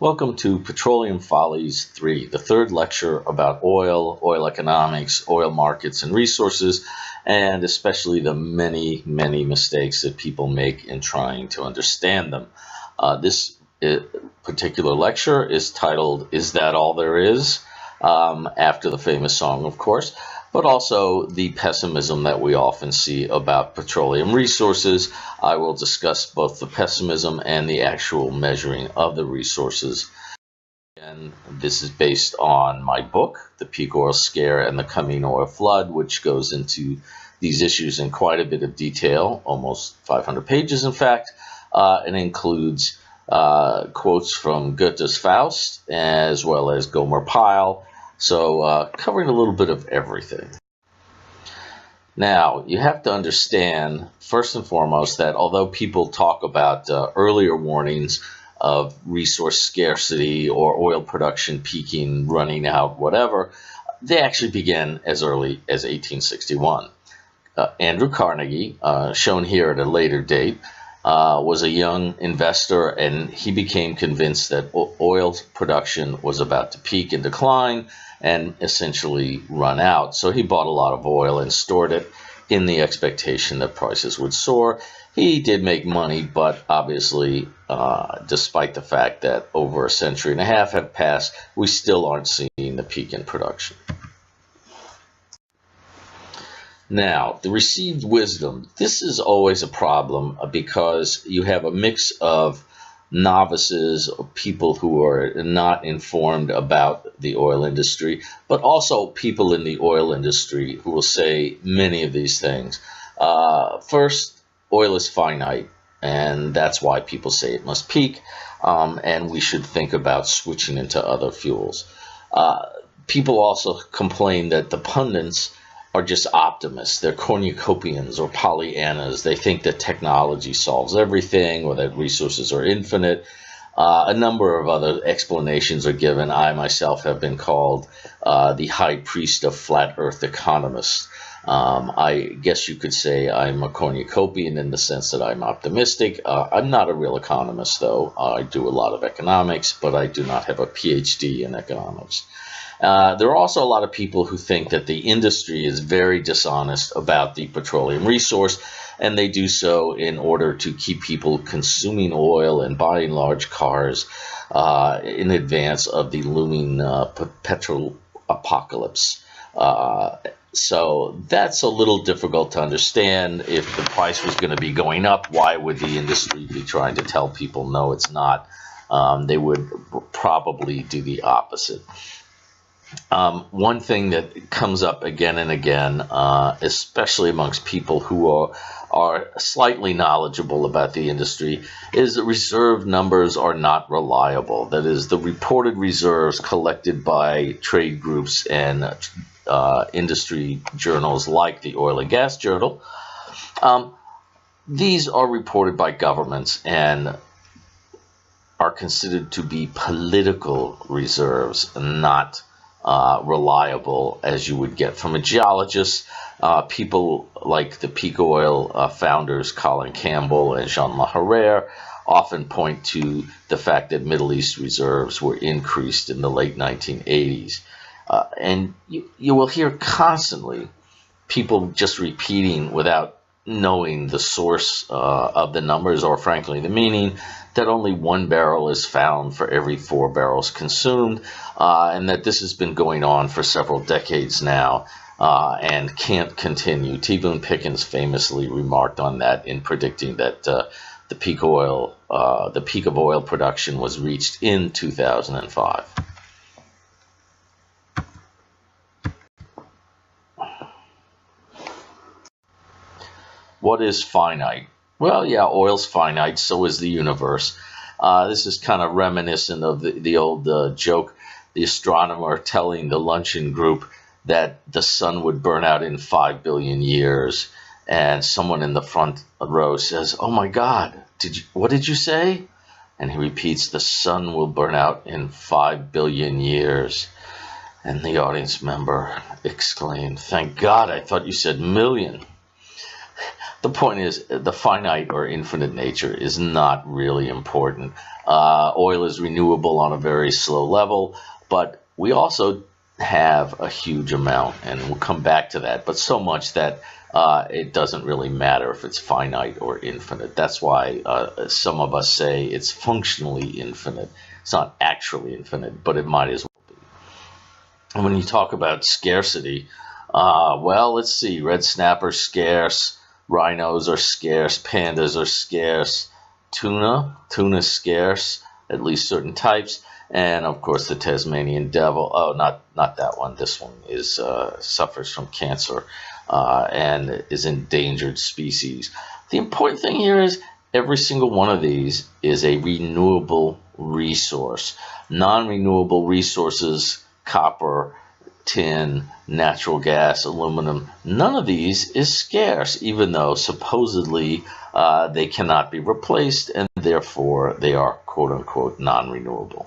Welcome to Petroleum Follies 3, the third lecture about oil, oil economics, oil markets and resources, and especially the many mistakes that people make in trying to understand them. This particular lecture is titled, Is That All There Is? After the famous song, of course, but also the pessimism that we often see about petroleum resources. I will discuss both the pessimism and the actual measuring of the resources. And this is based on my book, The Peak Oil Scare and the Coming Oil Flood, which goes into these issues in quite a bit of detail, almost 500 pages in fact, and includes quotes from Goethe's Faust as well as Gomer Pyle. So covering a little bit of everything. Now, you have to understand, first and foremost, that although people talk about earlier warnings of resource scarcity or oil production peaking, running out, whatever, they actually began as early as 1861. Andrew Carnegie, shown here at a later date, was a young investor, and he became convinced that oil production was about to peak and decline and essentially run out. So he bought a lot of oil and stored it in the expectation that prices would soar. He did make money, but obviously, despite the fact that over a century and a half have passed, we still aren't seeing the peak in production. Now, the received wisdom. This is always a problem because you have a mix of novices, or people who are not informed about the oil industry, but also people in the oil industry who will say many of these things. First, oil is finite, and that's why people say it must peak, and we should think about switching into other fuels. People also complain that the pundits are just optimists. They're cornucopians or Pollyannas. They think that technology solves everything or that resources are infinite. A number of other explanations are given. I myself have been called the high priest of flat earth economists. I guess you could say I'm a cornucopian in the sense that I'm optimistic. I'm not a real economist, though. I do a lot of economics, but I do not have a PhD in economics. There are also a lot of people who think that the industry is very dishonest about the petroleum resource, and they do so in order to keep people consuming oil and buying large cars in advance of the looming petrol apocalypse. So that's a little difficult to understand. If the price was going to be going up, why would the industry be trying to tell people, no, it's not? They would probably do the opposite. One thing that comes up again and again, especially amongst people who are slightly knowledgeable about the industry, is that reserve numbers are not reliable. That is, the reported reserves collected by trade groups and industry journals like the Oil and Gas Journal, these are reported by governments and are considered to be political reserves, not reliable as you would get from a geologist. People like the peak oil founders Colin Campbell and Jean Laharère often point to the fact that Middle East reserves were increased in the late 1980s. And you will hear constantly people just repeating without knowing the source of the numbers or frankly the meaning, that only 1 barrel is found for every 4 barrels consumed, and that this has been going on for several decades now and can't continue. T. Boone Pickens famously remarked on that in predicting that the peak of oil production was reached in 2005. What is finite? Well, yeah, oil's finite, so is the universe. This is kind of reminiscent of the old joke, the astronomer telling the luncheon group that the sun would burn out in 5 billion years. And someone in the front row says, "Oh my God, what did you say?" And he repeats, "The sun will burn out in 5 billion years. And the audience member exclaimed, "Thank God, I thought you said million." The point is, the finite or infinite nature is not really important. Oil is renewable on a very slow level, but we also have a huge amount, and we'll come back to that, but so much that it doesn't really matter if it's finite or infinite. That's why some of us say it's functionally infinite. It's not actually infinite, but it might as well be. And when you talk about scarcity, well, let's see, red snapper's scarce, rhinos are scarce, pandas are scarce, tuna's scarce, at least certain types, and of course the Tasmanian devil. Oh, not that one. This one is suffers from cancer and is endangered species. The important thing here is every single one of these is a renewable resource. Non-renewable resources, copper, tin, natural gas, aluminum, none of these is scarce, even though supposedly they cannot be replaced, and therefore they are quote-unquote non-renewable.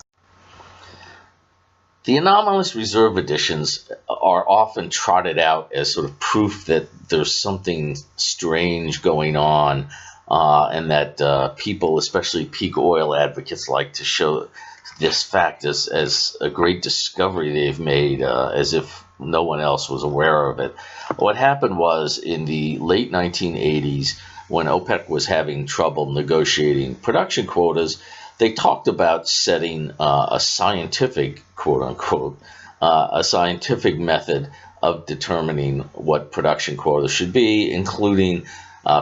The anomalous reserve additions are often trotted out as sort of proof that there's something strange going on, and that people, especially peak oil advocates, like to show this fact as a great discovery they've made, as if no one else was aware of it. What happened was, in the late 1980s, when OPEC was having trouble negotiating production quotas, they talked about setting a scientific, quote-unquote, a scientific method of determining what production quotas should be, including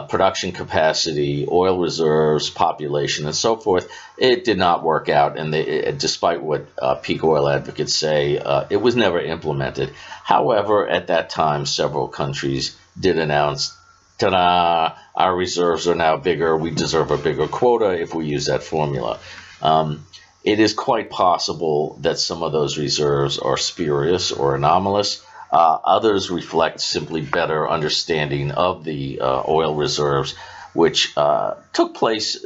production capacity, oil reserves, population, and so forth. It did not work out, and despite what peak oil advocates say, it was never implemented. However, at that time, several countries did announce, ta-da, our reserves are now bigger, we deserve a bigger quota if we use that formula. It is quite possible that some of those reserves are spurious or anomalous. Others reflect simply better understanding of the oil reserves, which took place,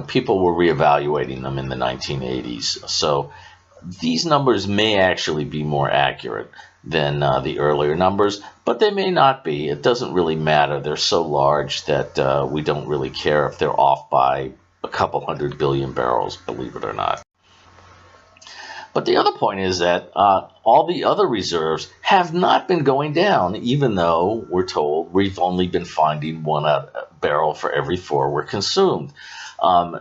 people were reevaluating them in the 1980s. So these numbers may actually be more accurate than the earlier numbers, but they may not be. It doesn't really matter. They're so large that we don't really care if they're off by a couple 100 billion barrels, believe it or not. But the other point is that all the other reserves have not been going down, even though we're told we've only been finding one barrel for every 4 were consumed.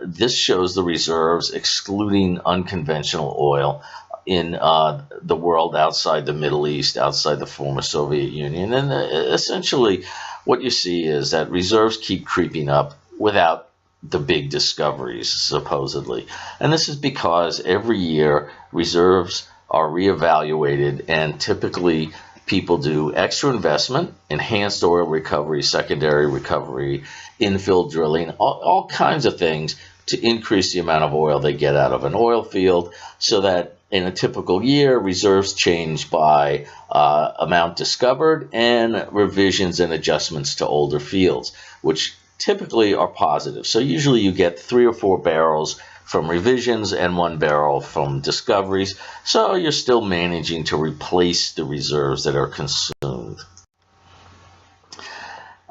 This shows the reserves excluding unconventional oil in the world outside the Middle East, outside the former Soviet Union. And essentially what you see is that reserves keep creeping up without the big discoveries, supposedly. And this is because every year reserves are reevaluated, and typically people do extra investment, enhanced oil recovery, secondary recovery, infill drilling, all kinds of things to increase the amount of oil they get out of an oil field, so that in a typical year, reserves change by amount discovered and revisions and adjustments to older fields, which typically are positive. So usually you get 3 or 4 barrels from revisions and 1 barrel from discoveries. So you're still managing to replace the reserves that are consumed.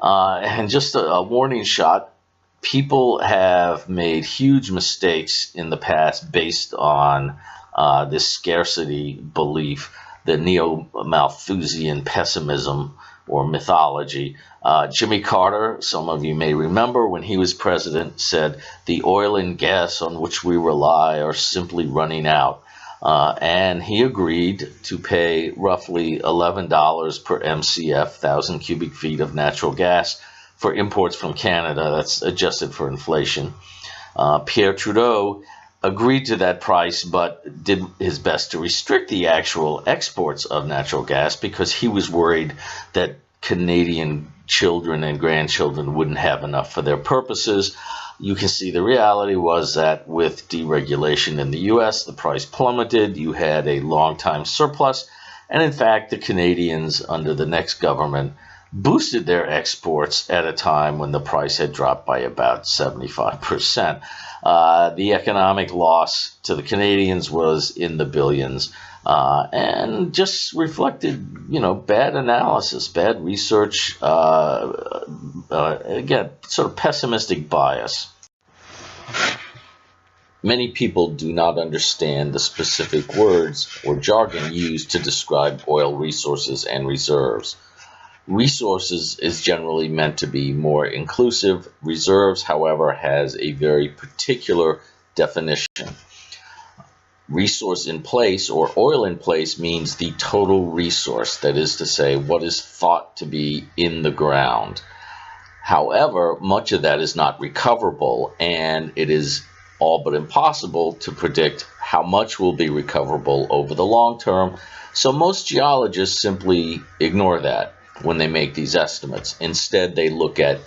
And just a warning shot, people have made huge mistakes in the past based on this scarcity belief, the neo-Malthusian pessimism or mythology. Jimmy Carter, some of you may remember, when he was president, said the oil and gas on which we rely are simply running out. And he agreed to pay roughly $11 per MCF, 1,000 cubic feet of natural gas, for imports from Canada. That's adjusted for inflation. Pierre Trudeau agreed to that price, but did his best to restrict the actual exports of natural gas because he was worried that Canadian children and grandchildren wouldn't have enough for their purposes. You can see the reality was that with deregulation in the US, the price plummeted. You had a long time surplus. And in fact, the Canadians under the next government boosted their exports at a time when the price had dropped by about 75%. The economic loss to the Canadians was in the billions, and just reflected, bad analysis, bad research, again, sort of pessimistic bias. Many people do not understand the specific words or jargon used to describe oil resources and reserves. Resources is generally meant to be more inclusive. Reserves, however, has a very particular definition. Resource in place or oil in place means the total resource, that is to say, what is thought to be in the ground. However, much of that is not recoverable, and it is all but impossible to predict how much will be recoverable over the long term, so most geologists simply ignore that when they make these estimates. Instead, they look at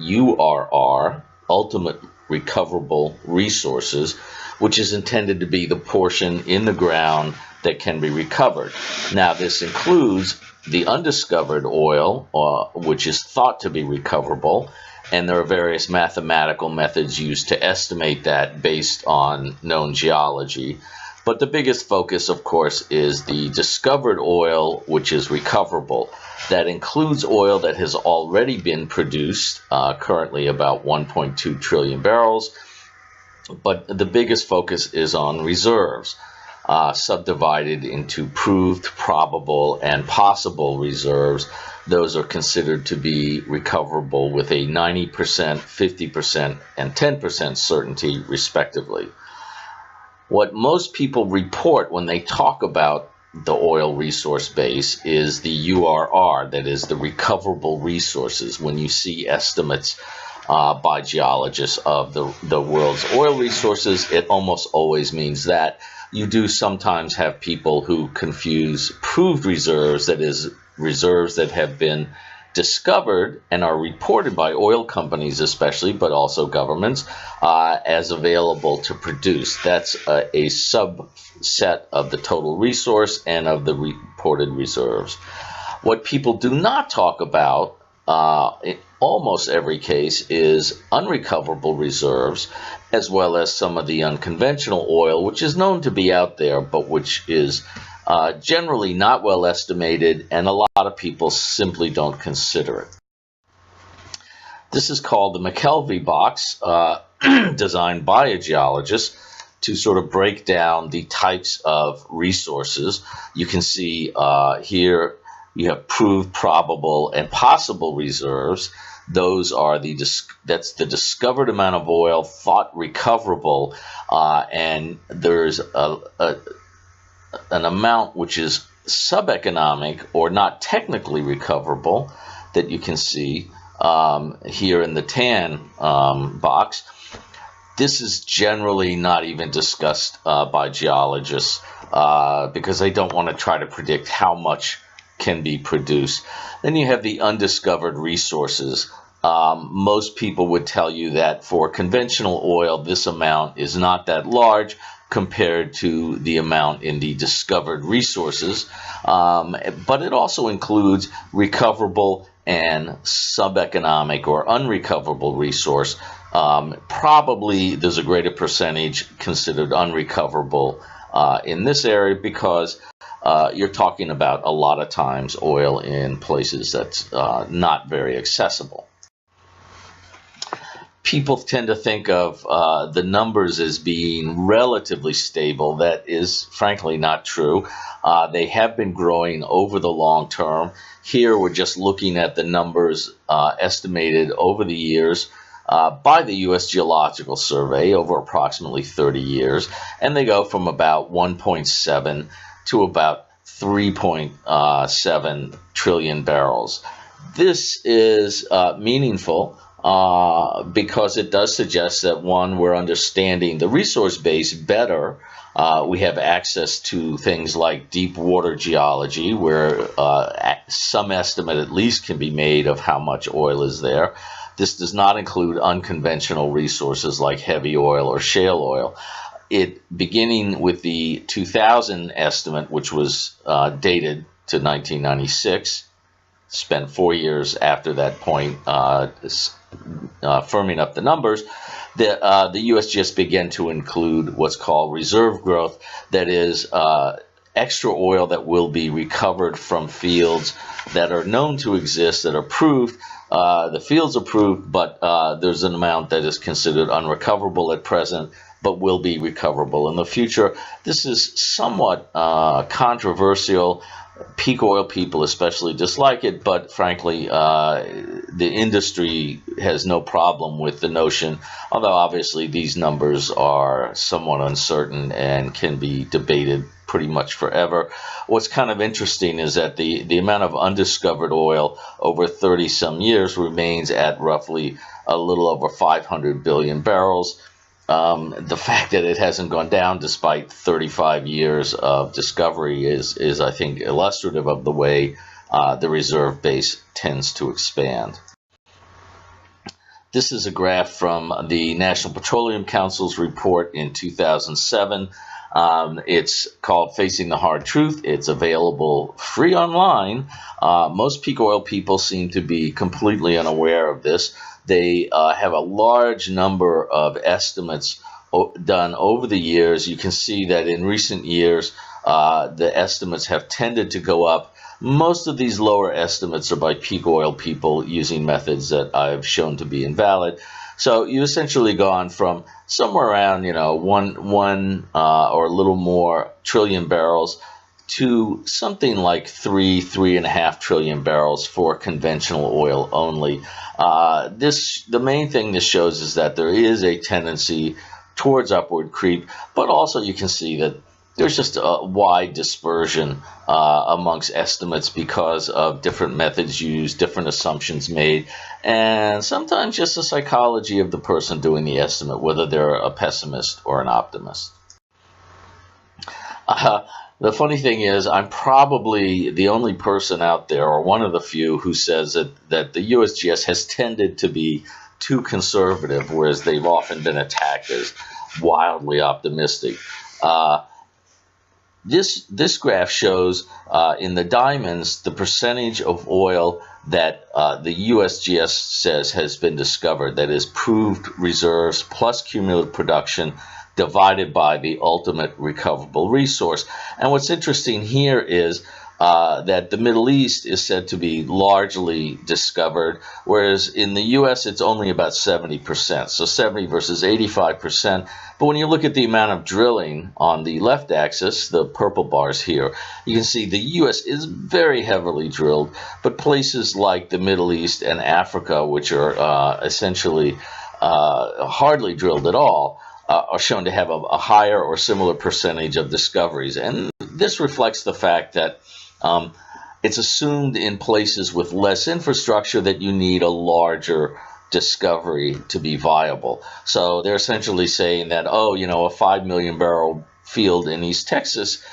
URR, ultimate recoverable resources, which is intended to be the portion in the ground that can be recovered. Now, this includes the undiscovered oil, which is thought to be recoverable, and there are various mathematical methods used to estimate that based on known geology. But the biggest focus, of course, is the discovered oil, which is recoverable. That includes oil that has already been produced, currently about 1.2 trillion barrels. But the biggest focus is on reserves, subdivided into proved, probable, and possible reserves. Those are considered to be recoverable with a 90%, 50%, and 10% certainty, respectively. What most people report when they talk about the oil resource base is the URR, that is the recoverable resources. When you see estimates by geologists of the world's oil resources, it almost always means that. You do sometimes have people who confuse proved reserves, that is, reserves that have been discovered and are reported by oil companies especially, but also governments, as available to produce. That's a subset of the total resource and of the reported reserves. What people do not talk about in almost every case is unrecoverable reserves, as well as some of the unconventional oil, which is known to be out there, but which is generally not well estimated, and a lot of people simply don't consider it. This is called the McKelvey Box, designed by a geologist to sort of break down the types of resources. You can see here you have proved, probable, and possible reserves. Those are that's the discovered amount of oil thought recoverable, and there's an amount which is subeconomic or not technically recoverable that you can see here in the tan box. This is generally not even discussed by geologists because they don't want to try to predict how much can be produced. Then you have the undiscovered resources. Most people would tell you that for conventional oil, this amount is not that large compared to the amount in the discovered resources, but it also includes recoverable and subeconomic or unrecoverable resource. Probably there's a greater percentage considered unrecoverable in this area because you're talking about a lot of times oil in places that's not very accessible. People tend to think of the numbers as being relatively stable. That is frankly not true. They have been growing over the long term. Here we're just looking at the numbers estimated over the years by the U.S. Geological Survey over approximately 30 years, and they go from about 1.7 to about 3.7 trillion barrels. This is meaningful because it does suggest that, one, we're understanding the resource base better. We have access to things like deep water geology, where some estimate at least can be made of how much oil is there. This does not include unconventional resources like heavy oil or shale oil. Beginning with the 2000 estimate, which was dated to 1996, spent 4 years after that point firming up the numbers, the USGS began to include what's called reserve growth, that is extra oil that will be recovered from fields that are known to exist, that are proved. The fields are proved, but there's an amount that is considered unrecoverable at present, but will be recoverable in the future. This is somewhat controversial. Peak oil people especially dislike it, but frankly, the industry has no problem with the notion, although obviously these numbers are somewhat uncertain and can be debated pretty much forever. What's kind of interesting is that the amount of undiscovered oil over 30-some years remains at roughly a little over 500 billion barrels. The fact that it hasn't gone down despite 35 years of discovery is I think, illustrative of the way the reserve base tends to expand. This is a graph from the National Petroleum Council's report in 2007. It's called Facing the Hard Truth. It's available free online. Most peak oil people seem to be completely unaware of this. They have a large number of estimates done over the years. You can see that in recent years, the estimates have tended to go up. Most of these lower estimates are by peak oil people using methods that I've shown to be invalid. So you essentially gone from somewhere around, one or a little more trillion barrels to something like 3.5 trillion barrels for conventional oil only. The main thing this shows is that there is a tendency towards upward creep, but also you can see that there's just a wide dispersion amongst estimates because of different methods used, different assumptions made, and sometimes just the psychology of the person doing the estimate, whether they're a pessimist or an optimist. The funny thing is, I'm probably the only person out there, or one of the few, who says that the USGS has tended to be too conservative, whereas they've often been attacked as wildly optimistic. This graph shows in the diamonds the percentage of oil that the USGS says has been discovered, that is proved reserves plus cumulative production divided by the ultimate recoverable resource. And what's interesting here is that the Middle East is said to be largely discovered, whereas in the U.S. it's only about 70%, so 70 versus 85%. But when you look at the amount of drilling on the left axis, the purple bars here, you can see the U.S. is very heavily drilled, but places like the Middle East and Africa, which are essentially hardly drilled at all, are shown to have a higher or similar percentage of discoveries. And this reflects the fact that it's assumed in places with less infrastructure that you need a larger discovery to be viable. So they're essentially saying that, a 5 million barrel field in East Texas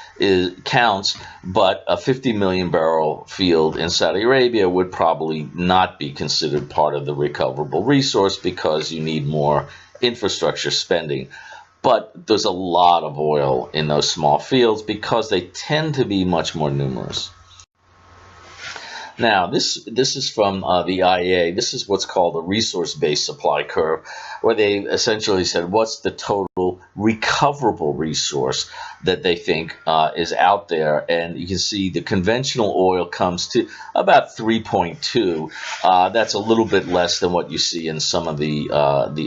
counts, but a 50 million barrel field in Saudi Arabia would probably not be considered part of the recoverable resource because you need more infrastructure spending. But there's a lot of oil in those small fields because they tend to be much more numerous. Now, this is from the IEA. This is what's called a resource-based supply curve, where they essentially said what's the total recoverable resource that they think is out there. And you can see the conventional oil comes to about 3.2. That's a little bit less than what you see in some of the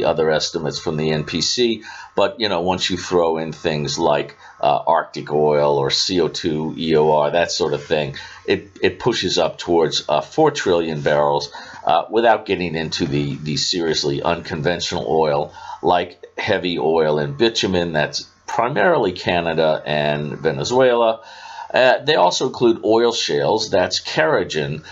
other estimates from the NPC. But, once you throw in things like Arctic oil or CO2, EOR, that sort of thing, it pushes up towards 4 trillion barrels without getting into the seriously unconventional oil like heavy oil and bitumen. That's primarily Canada and Venezuela. They also include oil shales. That's Kerogen,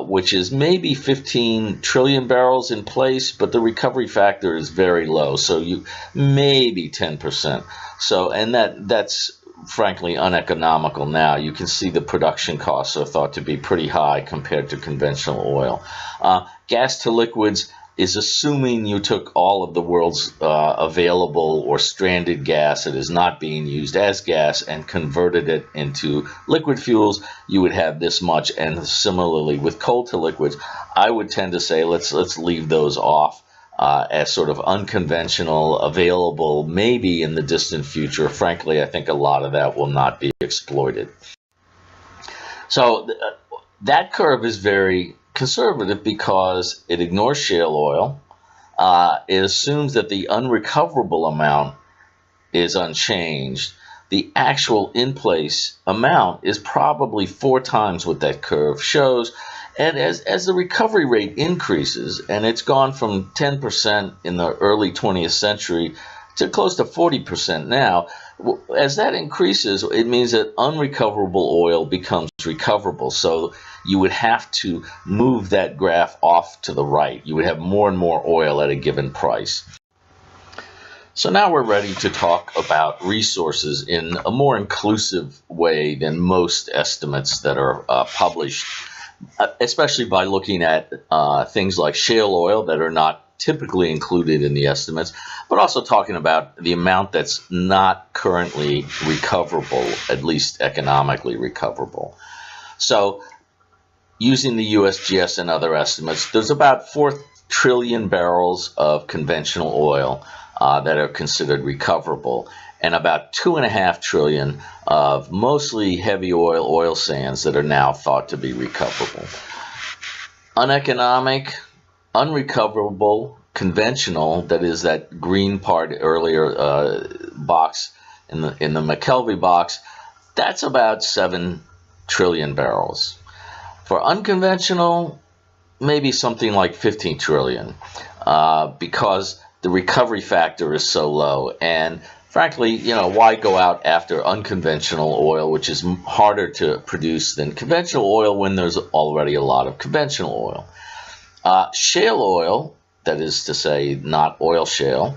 which is maybe 15 trillion barrels in place, but the recovery factor is very low, so you maybe 10%. So, and that's frankly uneconomical now. You can see the production costs are thought to be pretty high compared to conventional oil. Gas to liquids, is assuming you took all of the world's available or stranded gas that is not being used as gas and converted it into liquid fuels. You would have this much. And similarly with coal to liquids, I would tend to say let's leave those off as sort of unconventional, available maybe in the distant future. Frankly, I think a lot of that will not be exploited. So that curve is very conservative because it ignores shale oil. It assumes that the unrecoverable amount is unchanged. The actual in-place amount is probably 4 times what that curve shows. And as the recovery rate increases, and it's gone from 10% in the early 20th century to close to 40% now, as that increases, it means that unrecoverable oil becomes recoverable. So you would have to move that graph off to the right. You would have more and more oil at a given price. So now we're ready to talk about resources in a more inclusive way than most estimates that are published, especially by looking at things like shale oil that are not typically included in the estimates, but also talking about the amount that's not currently recoverable, at least economically recoverable. So using the USGS and other estimates, there's about 4 trillion barrels of conventional oil that are considered recoverable, and about 2.5 trillion of mostly heavy oil sands that are now thought to be recoverable. Uneconomic, unrecoverable, conventional, that is that green part earlier box in the McKelvey box, that's about 7 trillion barrels. For unconventional, maybe something like 15 trillion because the recovery factor is so low. And frankly, why go out after unconventional oil, which is harder to produce than conventional oil when there's already a lot of conventional oil? Shale oil, that is to say not oil shale,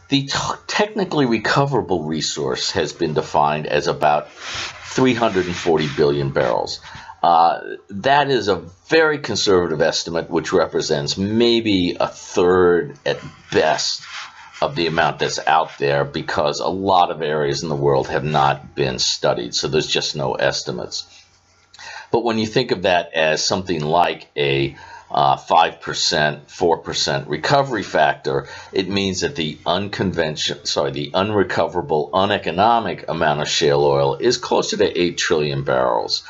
the technically recoverable resource has been defined as about 340 billion barrels. That is a very conservative estimate, which represents maybe a third at best of the amount that's out there, because a lot of areas in the world have not been studied, so there's just no estimates. But when you think of that as something like a 5%, 4% recovery factor, it means that the unrecoverable, uneconomic amount of shale oil is closer to 8 trillion barrels.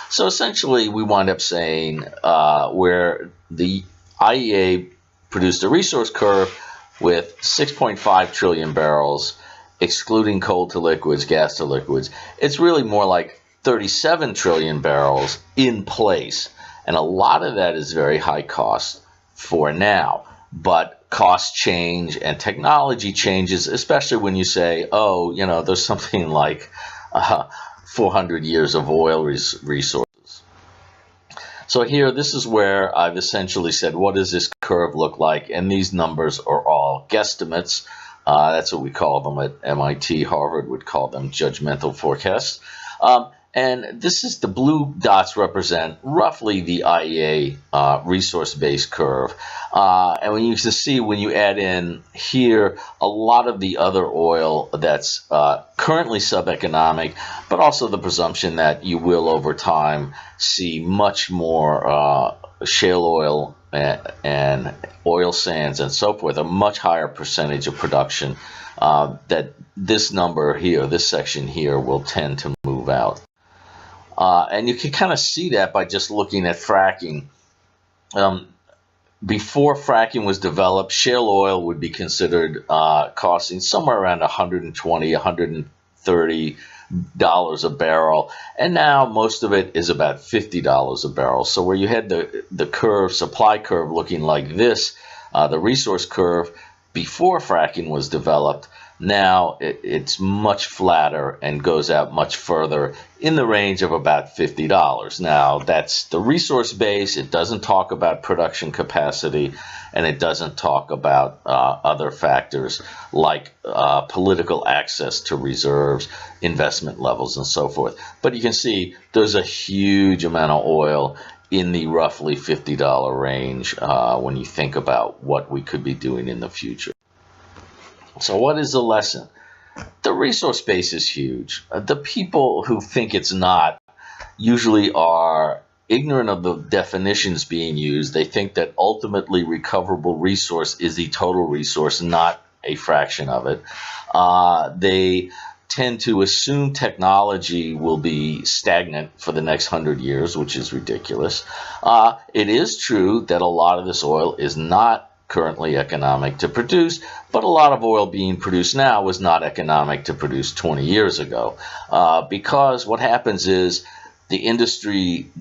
So essentially, we wind up saying where the IEA produced a resource curve with 6.5 trillion barrels, excluding coal to liquids, gas to liquids, it's really more like 37 trillion barrels in place. And a lot of that is very high cost for now. But costs change and technology changes, especially when you say, oh, there's something like 400 years of oil resources. So here, this is where I've essentially said, what does this curve look like? And these numbers are all guesstimates. That's what we call them at MIT. Harvard would call them judgmental forecasts. And this is the blue dots represent roughly the IEA resource-based curve. And when you can see, when you add in here a lot of the other oil that's currently sub-economic, but also the presumption that you will over time see much more shale oil and oil sands and so forth, a much higher percentage of production, that this number here, this section here, will tend to move out. And you can kind of see that by just looking at fracking. Before fracking was developed, shale oil would be considered costing somewhere around $120, $130 a barrel, and now most of it is about $50 a barrel. So where you had the curve, supply curve, looking like this, the resource curve before fracking was developed, now it's much flatter and goes out much further in the range of about $50. Now, that's the resource base. It doesn't talk about production capacity, and it doesn't talk about other factors like political access to reserves, investment levels, and so forth. But you can see there's a huge amount of oil in the roughly $50 range when you think about what we could be doing in the future. So what is the lesson? The resource base is huge. The people who think it's not usually are ignorant of the definitions being used. They think that ultimately recoverable resource is the total resource, not a fraction of it. They tend to assume technology will be stagnant for the next 100 years, which is ridiculous. It is true that a lot of this oil is not currently economic to produce, but a lot of oil being produced now was not economic to produce 20 years ago, because what happens is the industry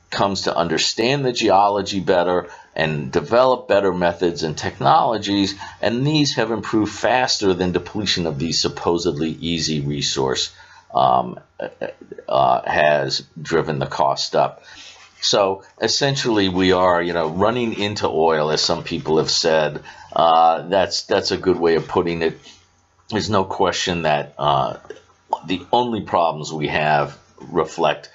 comes to understand the geology better and develop better methods and technologies, and these have improved faster than depletion of the supposedly easy resource has driven the cost up. So essentially we are, running into oil, as some people have said. That's a good way of putting it. There's no question that the only problems we have reflect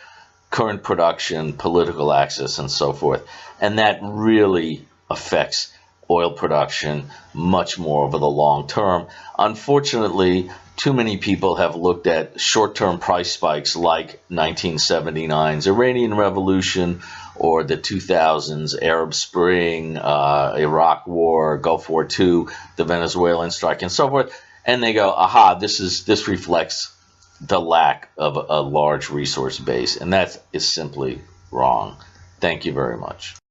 current production, political access, and so forth. And that really affects oil production much more over the long term. Unfortunately, too many people have looked at short-term price spikes like 1979's Iranian Revolution or the 2000s Arab Spring, Iraq War, Gulf War II, the Venezuelan strike, and so forth. And they go, aha, this reflects the lack of a large resource base. And that is simply wrong. Thank you very much.